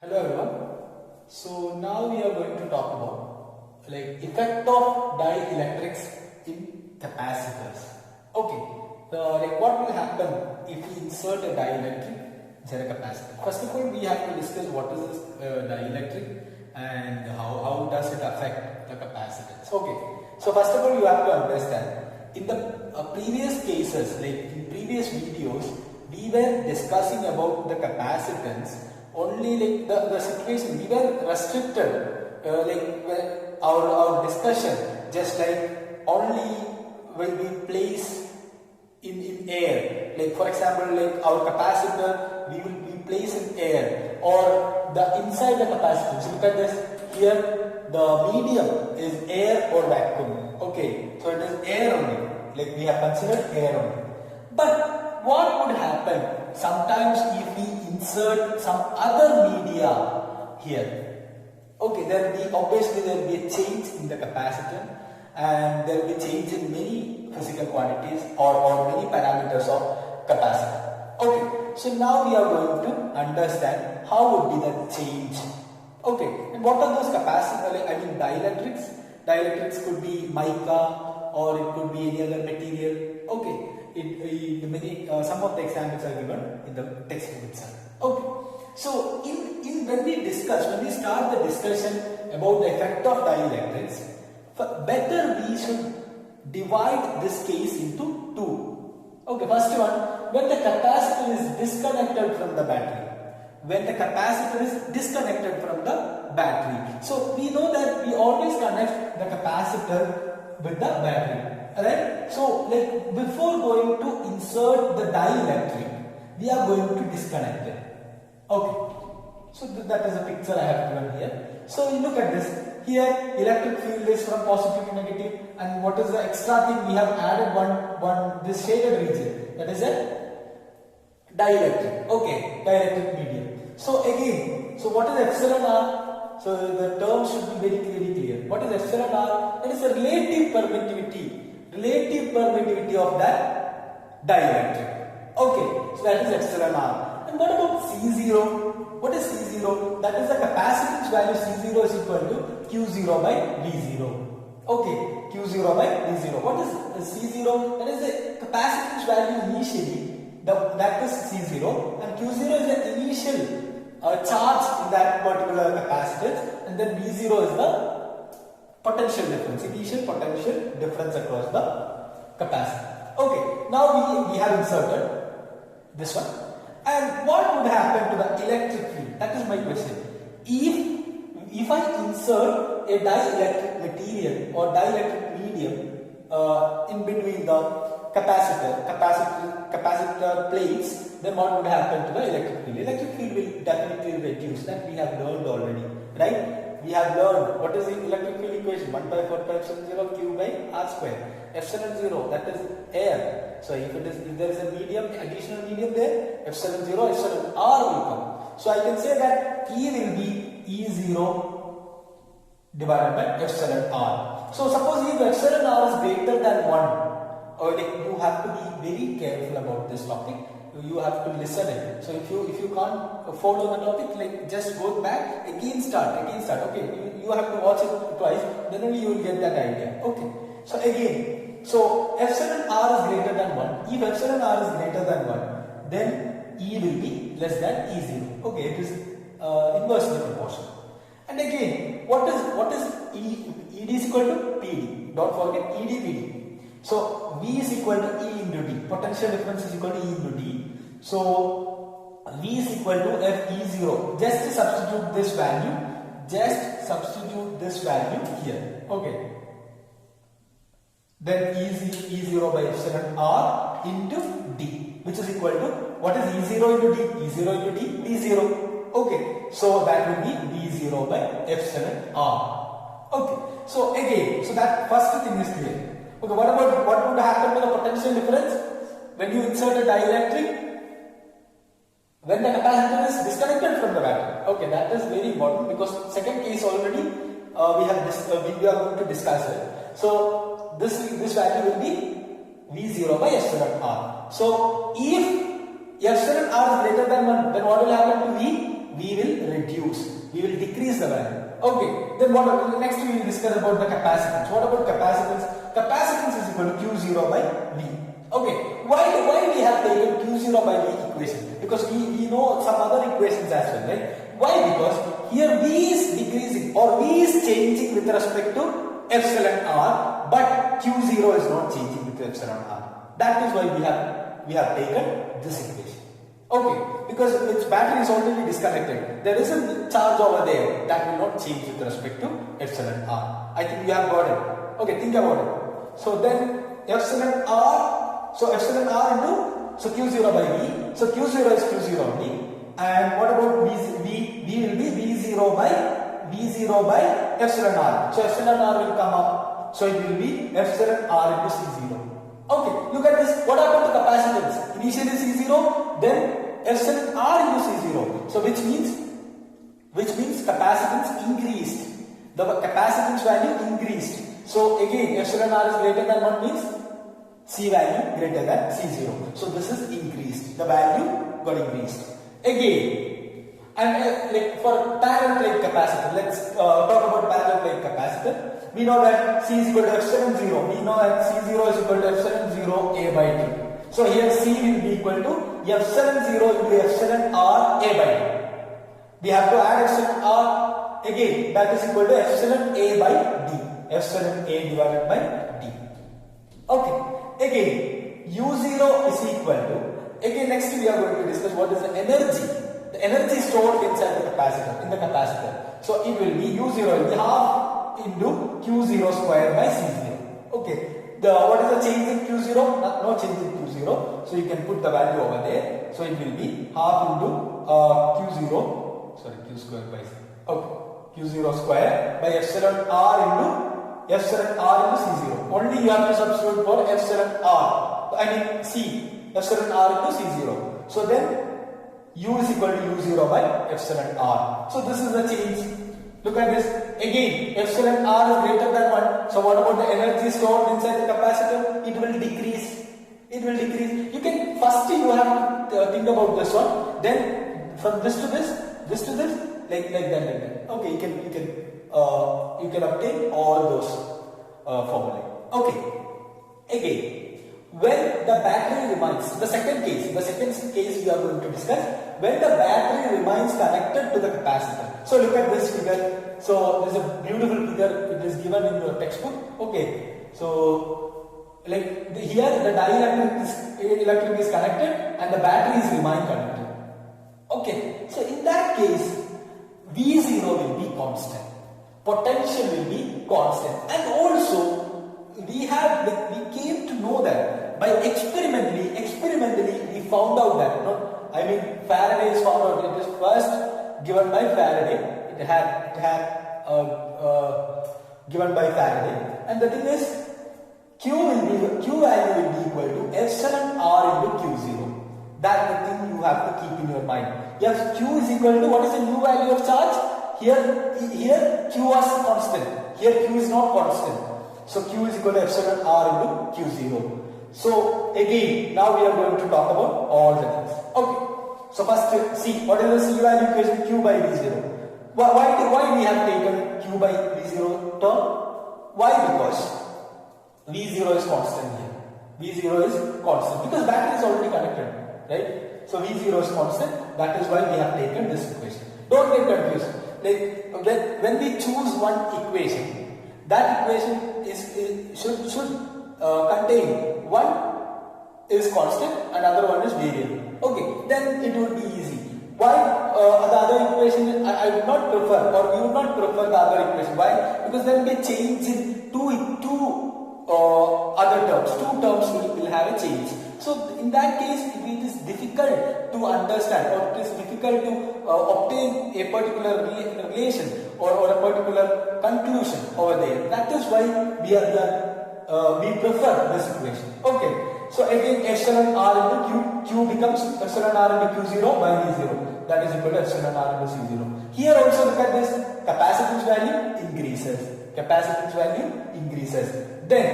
Hello everyone. So now we are going to talk about effect of dielectrics in capacitors. Okay. What will happen if we insert a dielectric inside a capacitor? First of all, we have to discuss what is this dielectric and how does it affect the capacitors. Okay. So first of all, you have to understand in the previous cases, like in previous videos, we were discussing about the capacitance. Only like the situation we were restricted our discussion just like only will be placed in air, like for example like our capacitor we will be placed in air or the inside the capacitor. So look at this here, the medium is air or vacuum. Okay, so it is air only, like we have considered air only. But what would happen sometimes if we insert some other media here? Okay, obviously there will be a change in the capacitor and there will be change in many physical quantities or many parameters of capacitor. Okay, so now we are going to understand how would be the change. Okay, and what are those capacitors? Dielectrics. Dielectrics could be mica or it could be any other material. Okay. Some of the examples are given in the textbook itself. Okay. So when we start the discussion about the effect of dielectrics, better we should divide this case into two. Okay, first one, when the capacitor is disconnected from the battery. When the capacitor is disconnected from the battery. So we know that we always connect the capacitor with the battery. Alright, so like before going to insert the dielectric, we are going to disconnect it. Okay, so that is a picture I have given here. So you look at this. Here, electric field is from positive to negative, and what is the extra thing? We have added this shaded region. That is a dielectric. Okay, dielectric medium. So again, so what is epsilon R? So the term should be very clear. What is epsilon R? It is a relative permittivity. Relative permittivity of that dielectric. Okay, so that is epsilon R. And what about C0? What is C0? That is the capacitance value. C0 is equal to Q0 by V0. Okay, Q0 by V0. What is C0? That is the capacitance value initially. That is C0, and Q0 is the initial charge in that particular capacitance, and then V0 is the potential difference, initial potential difference across the capacitor. Okay, now we have inserted this one. And what would happen to the electric field? That is my question. If I insert a dielectric material or dielectric medium in between the capacitor plates, then what would happen to the electric field? Electric field will definitely reduce. That we have learned already, right? We have learned what is the electric field equation, 1 by 4 pi epsilon 0 Q by R square. Epsilon 0, that is air. So if there is a medium, additional medium there, epsilon 0, epsilon R will come. So I can say that E will be E0 divided by epsilon R. So suppose if epsilon R is greater than 1, you have to be very careful about this topic. You have to listen it. So if you can't follow the topic, like just go back, again start. Okay, you have to watch it twice, then only you will get that idea. Okay. So again, so epsilon R is greater than 1. If epsilon R is greater than 1, then E will be less than E0. Okay, it is inversely proportional. And again, what is E? ED is equal to PD. Don't forget ED, PD. So V is equal to E into D. Potential difference is equal to E into D. So V is equal to FE0. Just substitute this value. Here. Okay. Then E0 by epsilon R into D, which is equal to what is E0 into D? E0 into D, V0. Okay. So that will be V0 by epsilon R. Okay. So again, so that first thing is clear. Okay, what would happen to the potential difference when you insert a dielectric? When the capacitor is disconnected from the battery. Okay, that is very important because second case already we are going to discuss it. So this value will be V0 by epsilon R. So if epsilon R is greater than 1, then what will happen to V? we will reduce, we will decrease the value. Okay, then what next we will discuss about the capacitance. What about capacitance? Capacitance is equal to Q0 by V. Okay, why we have taken Q0 by V equation? Because we know some other equations as well, right? Why? Because here V is decreasing or V is changing with respect to epsilon R, but Q0 is not changing with epsilon R. That is why we have taken this equation. Okay, because its battery is already disconnected. There is a charge over there that will not change with respect to epsilon R. I think you have got it. Okay, think about it. So then epsilon R, so epsilon R into, so Q0 by V. So Q0 is Q0 V. And what about V will be V0 by epsilon R. So epsilon R will come up. So it will be epsilon R into C0. Okay, look at this. What happened to capacitance? Initially C0, then epsilon R into C0. So which means capacitance increased. The capacitance value increased. So again, epsilon R is greater than 1 means C value greater than C0. So this is increased. The value got increased. Again, and like for parallel plate capacitor, let's talk about parallel plate capacitor. We know that C is equal to epsilon 0. We know that C0 is equal to epsilon 0 A by T. So here C will be equal to epsilon 0 into epsilon R A by T. We have to add epsilon R again. That is equal to epsilon A by D. Epsilon A divided by D. Okay. Again, U0 is equal to. Again, next we are going to discuss what is the energy. The energy stored inside the capacitor, in the capacitor. So it will be U0 will be half into Q0 square by C0. Okay. What is the change in Q0? No change in Q0. So you can put the value over there. So it will be half into Q0. Sorry, Q square by C. Okay. Q0 square by epsilon R into C0. Only you have to substitute for epsilon R. I mean C. Epsilon R into C0. So then U is equal to U0 by epsilon R. So this is the change. Look at this. Again, epsilon R is greater than 1. So what about the energy stored inside the capacitor? It will decrease. It will decrease. You can, first you have to think about this one. Then from this to this to this, like that. Okay, you can obtain all those formulae. Okay. Again, when the battery remains, the second case we are going to discuss, when the battery remains connected to the capacitor. So look at this figure. So there is a beautiful figure, it is given in your textbook. Okay, so like here the dielectric is connected and the battery is remain connected. Okay, so in that case, V0 will be constant, potential will be constant, and also we came to know that by experimentally we found out that Faraday is found out. It is first given by Faraday. It had given by Faraday, and the thing is Q value will be equal to epsilon R into Q0. That's the thing you have to keep in your mind. Yes, Q is equal to, what is the new value of charge? Here Q was constant. Here Q is not constant. So Q is equal to epsilon R into Q0. So again, now we are going to talk about all the things. Okay. So first C. What is the C value equation? Q by V0. Why we have taken Q by V0 term? Why? Because V0 is constant here. V0 is constant because battery is already connected, right? So V0 is constant. That is why we have taken this equation. Don't get confused. Like when we choose one equation, that equation should contain one is constant and other one is variable. Okay, then it would be easy. Why the other equation? I would not prefer, or we would not prefer the other equation. Why? Because then they change in two other terms. Two terms will have a change. So in that case, it is difficult to understand, or it is difficult to obtain a particular relation or a particular conclusion over there. That is why we prefer this equation. Okay. So again, epsilon R into Q becomes epsilon R into Q0 by V0. That is equal to epsilon R into C0. Here also look at this. Capacitance value increases. Capacitance value increases. Then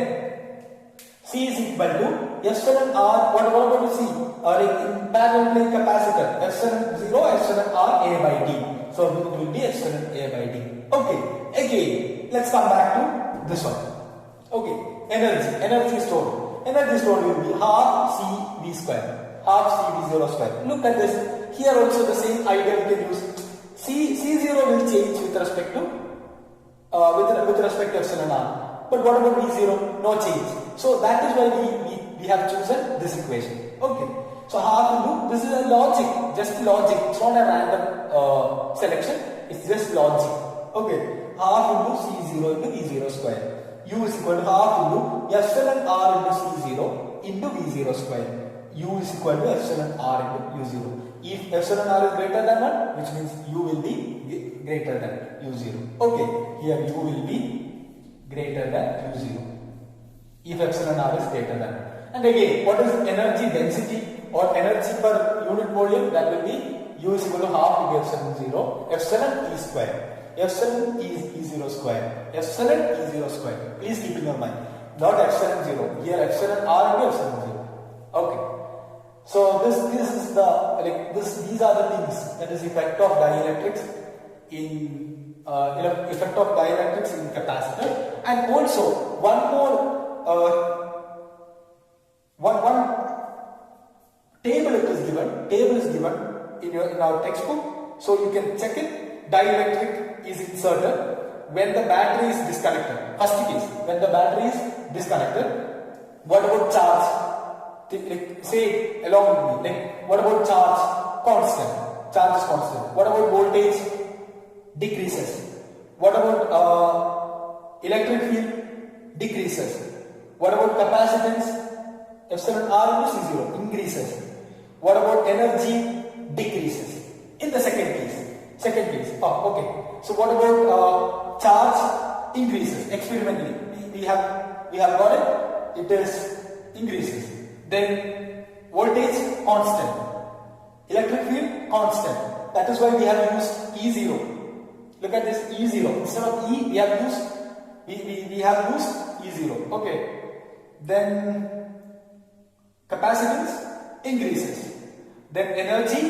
C is equal to epsilon R, what about you see? In parallel plane capacitor, epsilon 0, epsilon R A by D. So it will be epsilon A by D. Okay, again, let's come back to this one. Okay, energy stored. Energy stored will be half C V square, half C V0 square. Look at this. Here also the same idea we can use. C0 will change with respect to with respect to epsilon R. But what about V0? No change. So that is why we have chosen this equation. Okay. So half into, this is a logic, just logic. It's not a random selection. It's just logic. Okay. Half into C0 into V0 square. U is equal to half into epsilon R into C0 into V0 square. U is equal to epsilon R into U0. If epsilon R is greater than 1, which means U will be greater than U0. Okay, here U will be greater than U0. If epsilon R is greater than 1. And again, what is energy density or energy per unit volume? That will be U is equal to half into epsilon 0, epsilon E square. Epsilon is E0 square. Epsilon E0 square. Please keep in your mind. Not epsilon 0. Here epsilon R into epsilon 0. Okay. So this is the these are the things, that is effect of dielectrics in effect of dielectrics in capacitor. And also one more one table is given in our textbook, so you can check it. Dielectric is inserted when the battery is disconnected. First case, when the battery is disconnected. What about charge? Say it along with me. What about charge? Constant. Charge is constant. What about voltage? Decreases. What about electric field? Decreases. What about capacitance? Epsilon R into C0 increases. What about energy? Decreases. In the second case. Oh, okay. So what about charge? Increases. Experimentally, we have got it. It is increases. Then voltage constant, electric field constant. That is why we have used E0. Look at this E0. Instead of E, we have used E0. Okay. Then capacitance increases. Then energy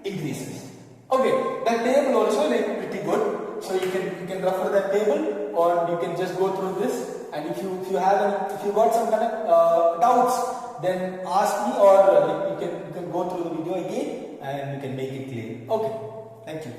increases. Okay. That table also pretty good. So you can refer that table, or you can just go through this. And if you got some kind of doubts, then ask me, or you can go through the video again and you can make it clear. Okay, thank you.